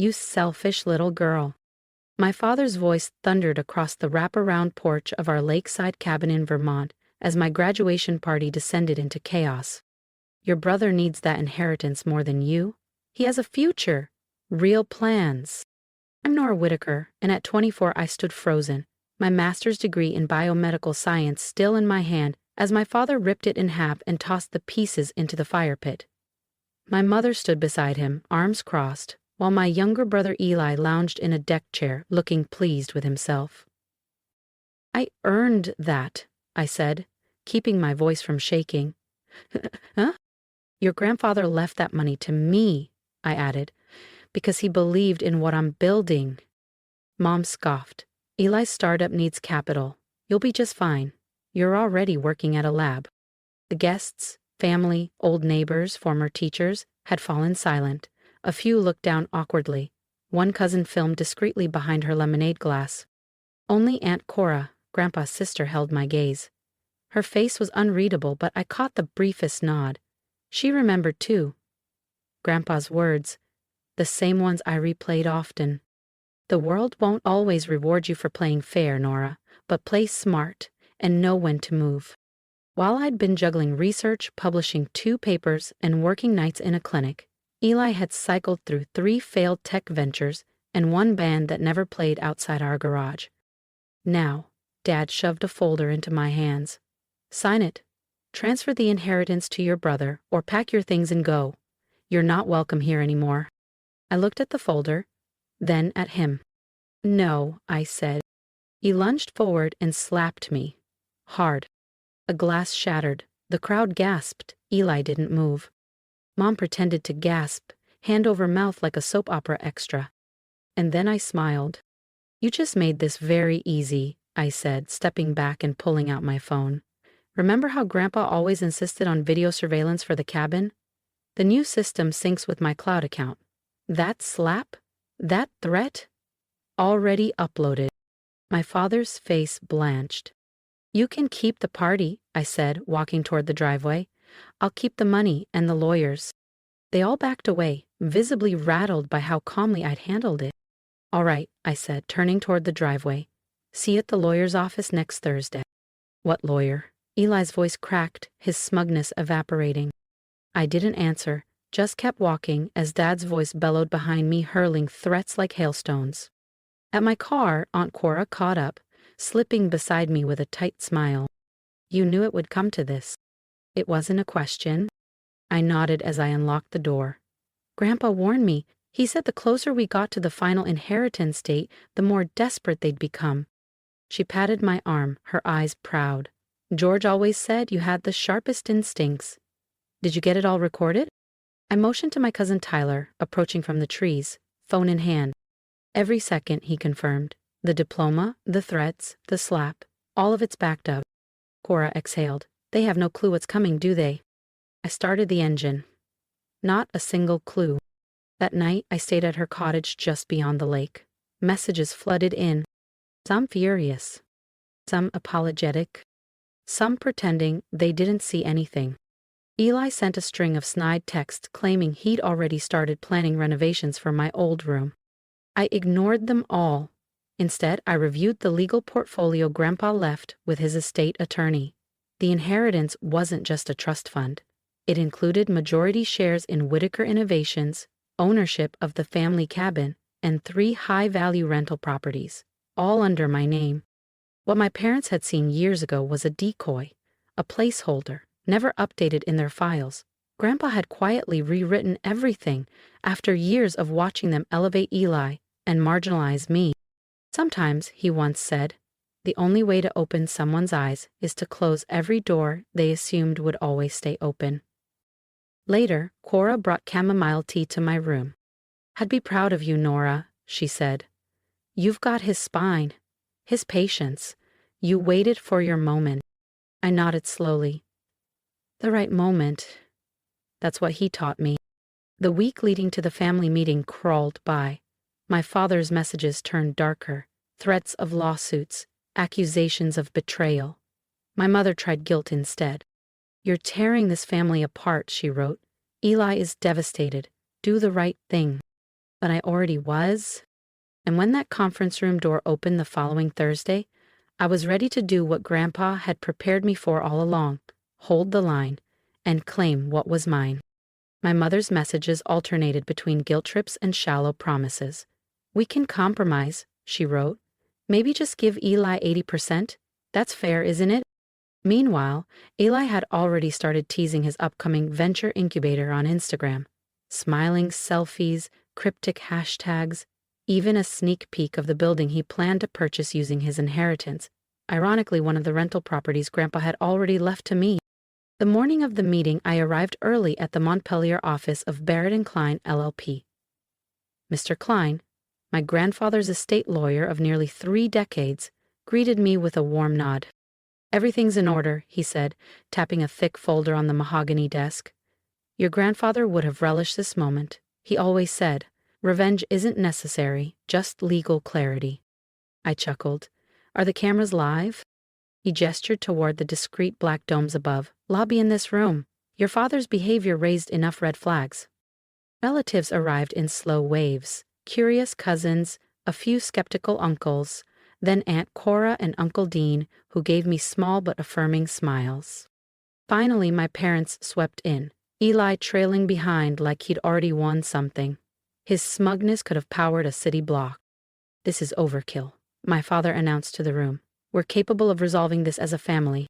You selfish little girl. My father's voice thundered across the wraparound porch of our lakeside cabin in Vermont as my graduation party descended into chaos. Your brother needs that inheritance more than you. He has a future, real plans. I'm Nora Whitaker, and at 24 I stood frozen, my master's degree in biomedical science still in my hand as my father ripped it in half and tossed the pieces into the fire pit. My mother stood beside him, arms crossed, while my younger brother Eli lounged in a deck chair, looking pleased with himself. I earned that, I said, keeping my voice from shaking. Huh? Your grandfather left that money to me, I added, because he believed in what I'm building. Mom scoffed. Eli's startup needs capital. You'll be just fine. You're already working at a lab. The guests, family, old neighbors, former teachers, had fallen silent. A few looked down awkwardly. One cousin filmed discreetly behind her lemonade glass. Only Aunt Cora, Grandpa's sister, held my gaze. Her face was unreadable, but I caught the briefest nod. She remembered, too. Grandpa's words, the same ones I replayed often. The world won't always reward you for playing fair, Nora, but play smart and know when to move. While I'd been juggling research, publishing 2 papers, and working nights in a clinic, Eli had cycled through 3 failed tech ventures and 1 band that never played outside our garage. Now, Dad shoved a folder into my hands. Sign it. Transfer the inheritance to your brother or pack your things and go. You're not welcome here anymore. I looked at the folder, then at him. No, I said. He lunged forward and slapped me. Hard. A glass shattered. The crowd gasped. Eli didn't move. Mom pretended to gasp, hand over mouth like a soap opera extra. And then I smiled. You just made this very easy, I said, stepping back and pulling out my phone. Remember how Grandpa always insisted on video surveillance for the cabin? The new system syncs with my cloud account. That slap? That threat? Already uploaded. My father's face blanched. You can keep the party, I said, walking toward the driveway. I'll keep the money and the lawyers. They all backed away, visibly rattled by how calmly I'd handled it. All right, I said, turning toward the driveway. See you at the lawyer's office next Thursday. What lawyer? Eli's voice cracked, his smugness evaporating. I didn't answer, just kept walking as Dad's voice bellowed behind me, hurling threats like hailstones. At my car, Aunt Cora caught up, slipping beside me with a tight smile. You knew it would come to this. It wasn't a question. I nodded as I unlocked the door. Grandpa warned me. He said the closer we got to the final inheritance date, the more desperate they'd become. She patted my arm, her eyes proud. George always said you had the sharpest instincts. Did you get it all recorded? I motioned to my cousin Tyler, approaching from the trees, phone in hand. Every second, he confirmed. The diploma, the threats, the slap, all of it's backed up. Cora exhaled. They have no clue what's coming, do they? I started the engine. Not a single clue. That night, I stayed at her cottage just beyond the lake. Messages flooded in. Some furious. Some apologetic. Some pretending they didn't see anything. Eli sent a string of snide texts claiming he'd already started planning renovations for my old room. I ignored them all. Instead, I reviewed the legal portfolio Grandpa left with his estate attorney. The inheritance wasn't just a trust fund. It included majority shares in Whitaker Innovations, ownership of the family cabin, and 3 high-value rental properties, all under my name. What my parents had seen years ago was a decoy, a placeholder, never updated in their files. Grandpa had quietly rewritten everything after years of watching them elevate Eli and marginalize me. Sometimes, he once said, the only way to open someone's eyes is to close every door they assumed would always stay open. Later, Cora brought chamomile tea to my room. I'd be proud of you, Nora, she said. You've got his spine, his patience. You waited for your moment. I nodded slowly. The right moment. That's what he taught me. The week leading to the family meeting crawled by. My father's messages turned darker, threats of lawsuits, accusations of betrayal. My mother tried guilt instead. You're tearing this family apart, she wrote. Eli is devastated. Do the right thing. But I already was. And when that conference room door opened the following Thursday, I was ready to do what Grandpa had prepared me for all along: hold the line and claim what was mine. My mother's messages alternated between guilt trips and shallow promises. "We can compromise," she wrote. "Maybe just give Eli 80%. That's fair, isn't it?" Meanwhile, Eli had already started teasing his upcoming venture incubator on Instagram. Smiling selfies, cryptic hashtags, even a sneak peek of the building he planned to purchase using his inheritance. Ironically, one of the rental properties Grandpa had already left to me. The morning of the meeting, I arrived early at the Montpelier office of Barrett & Klein, LLP. Mr. Klein, my grandfather's estate lawyer of nearly 3 decades, greeted me with a warm nod. "Everything's in order," he said, tapping a thick folder on the mahogany desk. "Your grandfather would have relished this moment. He always said, 'Revenge isn't necessary, just legal clarity.'" I chuckled. "Are the cameras live?" He gestured toward the discreet black domes above. "Lobby in this room. Your father's behavior raised enough red flags." Relatives arrived in slow waves: curious cousins, a few skeptical uncles, then Aunt Cora and Uncle Dean, who gave me small but affirming smiles. Finally, my parents swept in, Eli trailing behind like he'd already won something. His smugness could have powered a city block. "This is overkill," my father announced to the room. "We're capable of resolving this as a family."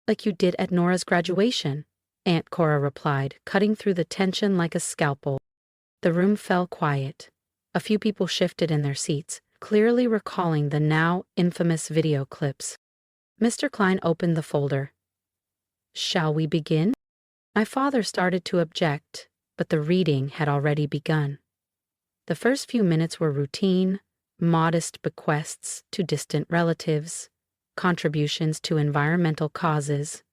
"Like you did at Nora's graduation," Aunt Cora replied, cutting through the tension like a scalpel. The room fell quiet. A few people shifted in their seats, clearly recalling the now infamous video clips. Mr. Klein opened the folder. "Shall we begin?" My father started to object, but the reading had already begun. The first few minutes were routine, modest bequests to distant relatives, contributions to environmental causes.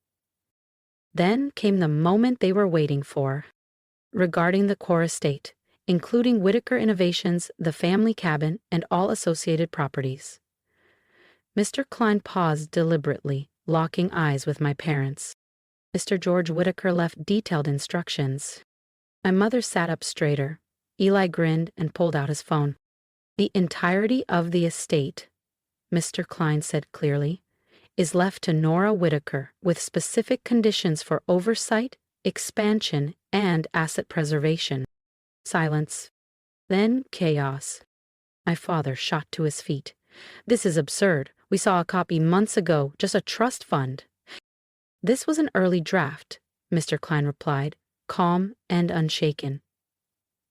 Then came the moment they were waiting for. Regarding the core estate, including Whitaker Innovations, the family cabin, and all associated properties. Mr. Klein paused deliberately, locking eyes with my parents. Mr. George Whitaker left detailed instructions. My mother sat up straighter. Eli grinned and pulled out his phone. "The entirety of the estate," Mr. Klein said clearly, "is left to Nora Whitaker with specific conditions for oversight, expansion, and asset preservation." Silence. Then chaos. My father shot to his feet. "This is absurd. We saw a copy months ago, just a trust fund." "This was an early draft," Mr. Klein replied, calm and unshaken.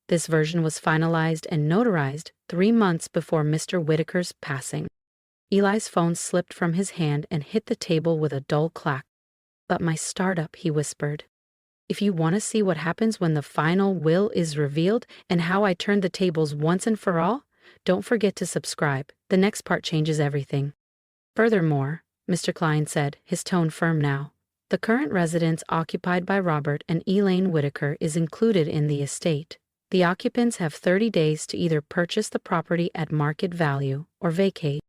"This version was finalized and notarized 3 months before Mr. Whitaker's passing." Eli's phone slipped from his hand and hit the table with a dull clack. "But my startup," he whispered. "If you want to see what happens when the final will is revealed and how I turned the tables once and for all, don't forget to subscribe. The next part changes everything." "Furthermore," Mr. Klein said, his tone firm now, "the current residence occupied by Robert and Elaine Whitaker is included in the estate. The occupants have 30 days to either purchase the property at market value or vacate."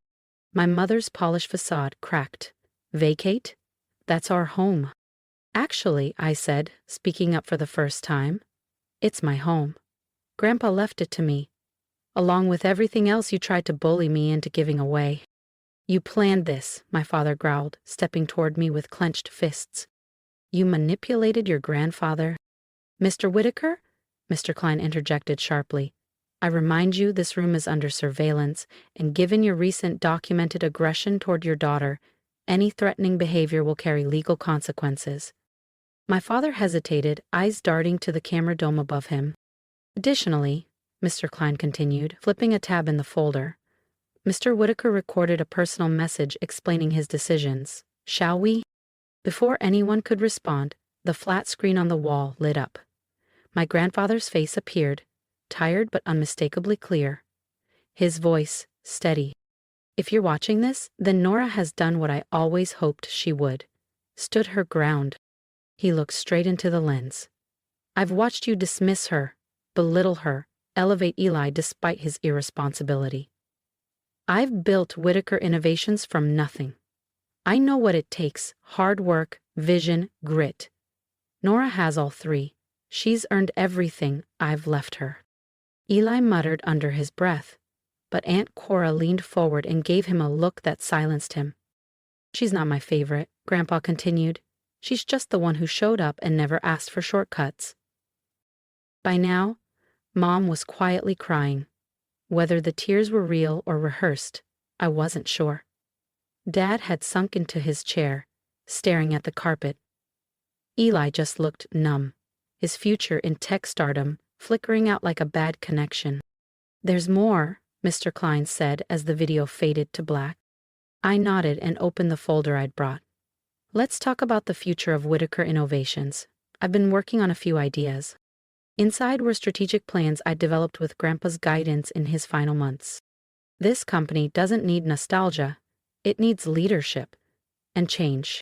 My mother's polished facade cracked. "Vacate? That's our home." "Actually," I said, speaking up for the first time, "it's my home. Grandpa left it to me, along with everything else you tried to bully me into giving away." "You planned this," my father growled, stepping toward me with clenched fists. "You manipulated your grandfather." "Mr. Whitaker?" Mr. Klein interjected sharply. "I remind you this room is under surveillance, and given your recent documented aggression toward your daughter, any threatening behavior will carry legal consequences." My father hesitated, eyes darting to the camera dome above him. "Additionally," Mr. Klein continued, flipping a tab in the folder, "Mr. Whitaker recorded a personal message explaining his decisions. Shall we?" Before anyone could respond, the flat screen on the wall lit up. My grandfather's face appeared, tired but unmistakably clear. His voice steady. "If you're watching this, then Nora has done what I always hoped she would. Stood her ground." He looked straight into the lens. "I've watched you dismiss her, belittle her, elevate Eli despite his irresponsibility. I've built Whitaker Innovations from nothing. I know what it takes: hard work, vision, grit. Nora has all 3. She's earned everything I've left her." Eli muttered under his breath, but Aunt Cora leaned forward and gave him a look that silenced him. "She's not my favorite," Grandpa continued. "She's just the one who showed up and never asked for shortcuts." By now, Mom was quietly crying. Whether the tears were real or rehearsed, I wasn't sure. Dad had sunk into his chair, staring at the carpet. Eli just looked numb, his future in tech stardom flickering out like a bad connection. "There's more," Mr. Klein said as the video faded to black. I nodded and opened the folder I'd brought. "Let's talk about the future of Whitaker Innovations. I've been working on a few ideas." Inside were strategic plans I'd developed with Grandpa's guidance in his final months. This company doesn't need nostalgia, it needs leadership and change.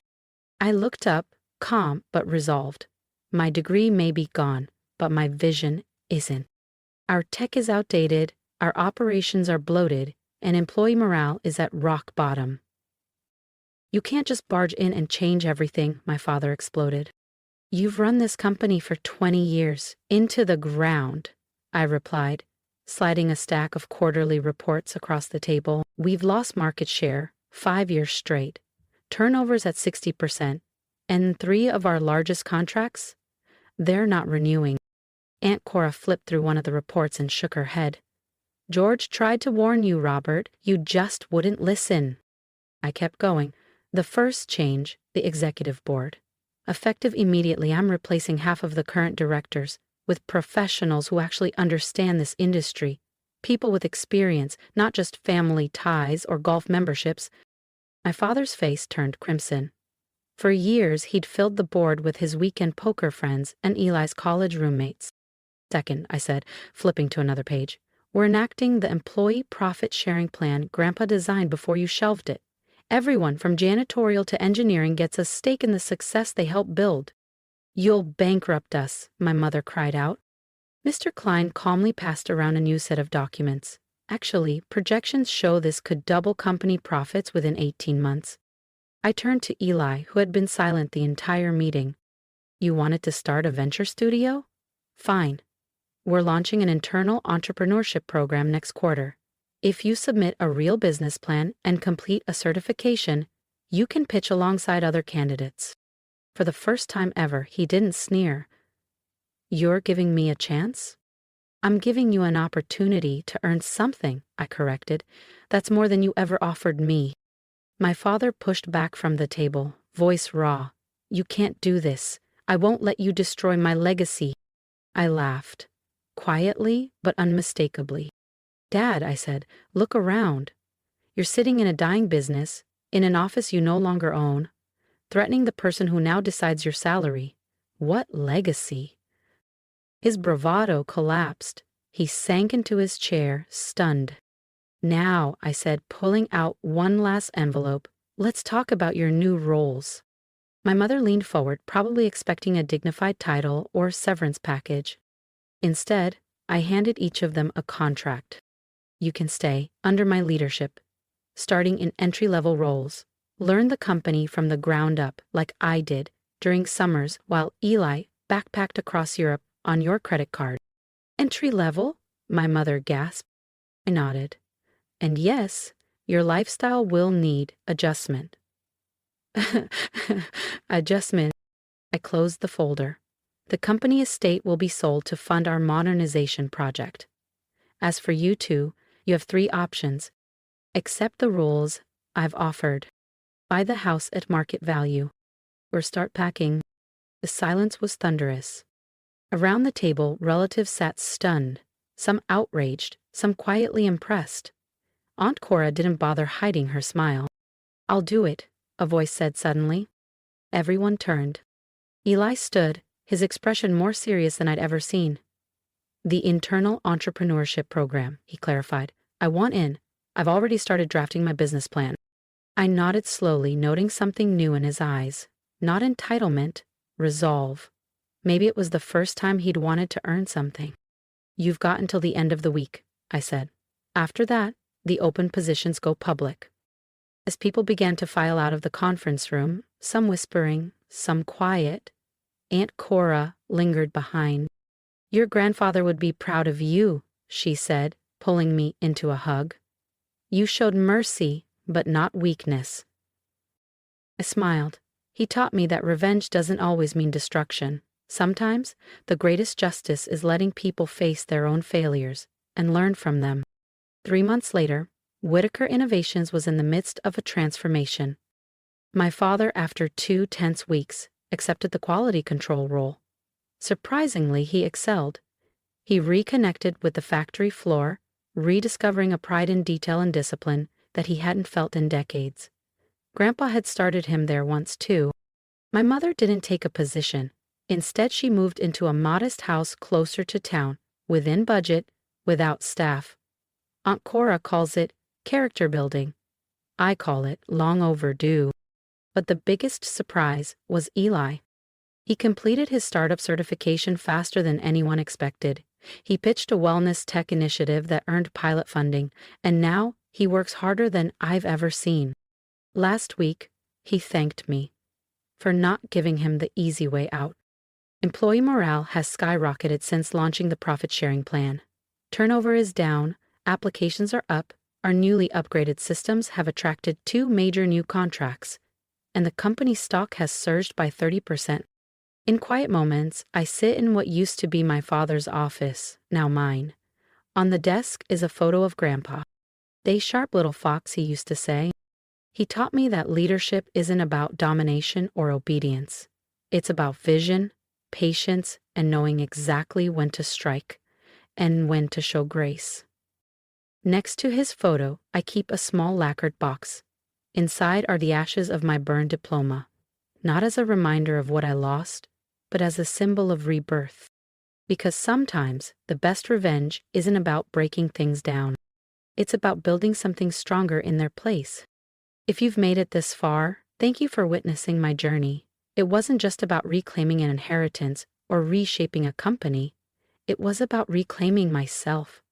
I looked up, calm but resolved. My degree may be gone, but my vision isn't. Our tech is outdated, our operations are bloated, and employee morale is at rock bottom. "You can't just barge in and change everything," my father exploded. "You've run this company for 20 years, into the ground," I replied, sliding a stack of quarterly reports across the table. "We've lost market share 5 years straight, turnover's at 60%, and 3 of our largest contracts, they're not renewing." Aunt Cora flipped through one of the reports and shook her head. "George tried to warn you, Robert. You just wouldn't listen." I kept going. "The first change, the executive board. Effective immediately, I'm replacing half of the current directors with professionals who actually understand this industry, people with experience, not just family ties or golf memberships." My father's face turned crimson. For years, he'd filled the board with his weekend poker friends and Eli's college roommates. "Second," I said, flipping to another page, "we're enacting the employee profit-sharing plan Grandpa designed before you shelved it. Everyone from janitorial to engineering gets a stake in the success they help build." "You'll bankrupt us," my mother cried out. Mr. Klein calmly passed around a new set of documents. "Actually, projections show this could double company profits within 18 months. I turned to Eli, who had been silent the entire meeting. "You wanted to start a venture studio? Fine. We're launching an internal entrepreneurship program next quarter. If you submit a real business plan and complete a certification, you can pitch alongside other candidates." For the first time ever, he didn't sneer. "You're giving me a chance?" "I'm giving you an opportunity to earn something," I corrected. "That's more than you ever offered me." My father pushed back from the table, voice raw. "You can't do this. I won't let you destroy my legacy." I laughed, quietly but unmistakably. "Dad," I said, "look around. You're sitting in a dying business, in an office you no longer own, threatening the person who now decides your salary. What legacy?" His bravado collapsed. He sank into his chair, stunned. "Now," I said, pulling out one last envelope, "let's talk about your new roles." My mother leaned forward, probably expecting a dignified title or severance package. Instead, I handed each of them a contract. "You can stay, under my leadership, starting in entry-level roles. Learn the company from the ground up, like I did, during summers while Eli backpacked across Europe on your credit card." "Entry-level?" my mother gasped. I nodded. "And yes, your lifestyle will need adjustment." Adjustment. I closed the folder. "The company estate will be sold to fund our modernization project. As for you two, you have 3 options. Accept the rules I've offered. Buy the house at market value, or start packing." The silence was thunderous. Around the table, relatives sat stunned, some outraged, some quietly impressed. Aunt Cora didn't bother hiding her smile. "I'll do it," a voice said suddenly. Everyone turned. Eli stood, his expression more serious than I'd ever seen. "The internal entrepreneurship program," he clarified. "I want in. I've already started drafting my business plan." I nodded slowly, noting something new in his eyes. Not entitlement, resolve. Maybe it was the first time he'd wanted to earn something. "You've got until the end of the week," I said. "After that, the open positions go public." As people began to file out of the conference room, some whispering, some quiet, Aunt Cora lingered behind. "Your grandfather would be proud of you," she said, pulling me into a hug. You showed mercy, but not weakness. I smiled. He taught me that revenge doesn't always mean destruction. Sometimes, the greatest justice is letting people face their own failures and learn from them. 3 months later, Whitaker Innovations was in the midst of a transformation. My father, after 2 tense weeks, accepted the quality control role. Surprisingly, he excelled. He reconnected with the factory floor, rediscovering a pride in detail and discipline that he hadn't felt in decades. Grandpa had started him there once too. My mother didn't take a position. Instead, she moved into a modest house closer to town, within budget, without staff. Aunt Cora calls it character building. I call it long overdue. But the biggest surprise was Eli. He completed his startup certification faster than anyone expected. He pitched a wellness tech initiative that earned pilot funding, and now he works harder than I've ever seen. Last week, he thanked me for not giving him the easy way out. Employee morale has skyrocketed since launching the profit-sharing plan. Turnover is down, applications are up, our newly upgraded systems have attracted 2 major new contracts, and the company's stock has surged by 30%. In quiet moments, I sit in what used to be my father's office, now mine. On the desk is a photo of Grandpa. "They sharp little fox," he used to say. He taught me that leadership isn't about domination or obedience. It's about vision, patience, and knowing exactly when to strike and when to show grace. Next to his photo, I keep a small lacquered box. Inside are the ashes of my burned diploma, not as a reminder of what I lost, but as a symbol of rebirth. Because sometimes the best revenge isn't about breaking things down. It's about building something stronger in their place. If you've made it this far, thank you for witnessing my journey. It wasn't just about reclaiming an inheritance or reshaping a company. It was about reclaiming myself.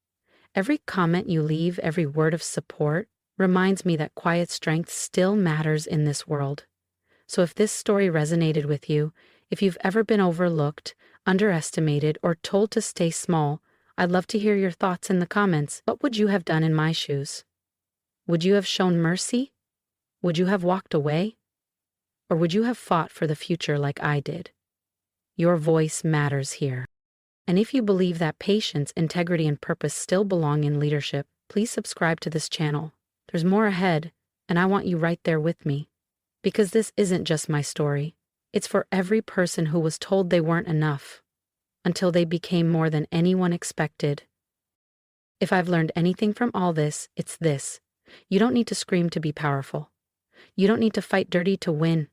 Every comment you leave, every word of support, reminds me that quiet strength still matters in this world. So if this story resonated with you, if you've ever been overlooked, underestimated, or told to stay small, I'd love to hear your thoughts in the comments. What would you have done in my shoes? Would you have shown mercy? Would you have walked away? Or would you have fought for the future like I did? Your voice matters here. And if you believe that patience, integrity, and purpose still belong in leadership, please subscribe to this channel. There's more ahead, and I want you right there with me. Because this isn't just my story. It's for every person who was told they weren't enough, until they became more than anyone expected. If I've learned anything from all this, it's this. You don't need to scream to be powerful. You don't need to fight dirty to win.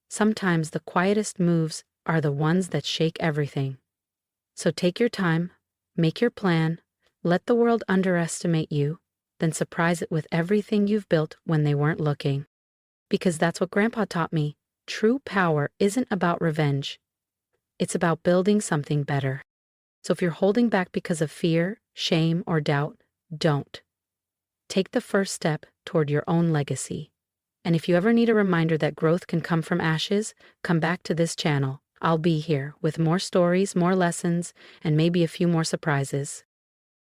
Sometimes the quietest moves are the ones that shake everything. So take your time, make your plan, let the world underestimate you, then surprise it with everything you've built when they weren't looking. Because that's what Grandpa taught me. True power isn't about revenge. It's about building something better. So if you're holding back because of fear, shame, or doubt, don't. Take the first step toward your own legacy. And if you ever need a reminder that growth can come from ashes, come back to this channel. I'll be here with more stories, more lessons, and maybe a few more surprises.